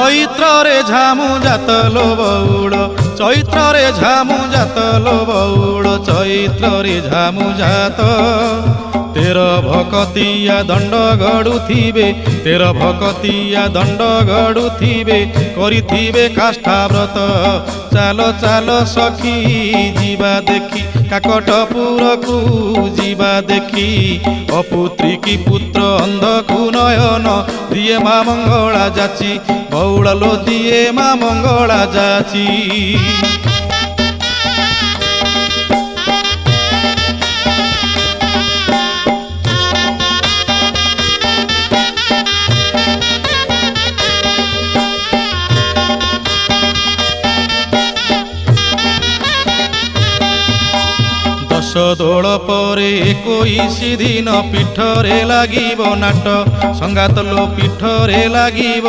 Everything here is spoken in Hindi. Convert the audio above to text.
चैत्रे झामु जातलो बौड़ चैत्रे झामु जातलो बौड़ चैत्रे झामु जात तेर भकतिया दंड गड़ुथिबे तेर भकतिया दंड गड़ुथिबे करिथिबे काष्ठाव्रत चालो चालो सखी जीवा देखी काकटपुर को जीवा देखी अपुत्री की पुत्र अंधकु नयन दिए माँ मंगला जाची बौड़लो दिए माँ मंगला जाची। दश दोल पर 21 दिन पीठरे लागिब नाट संगात लो पीठरे लागिब।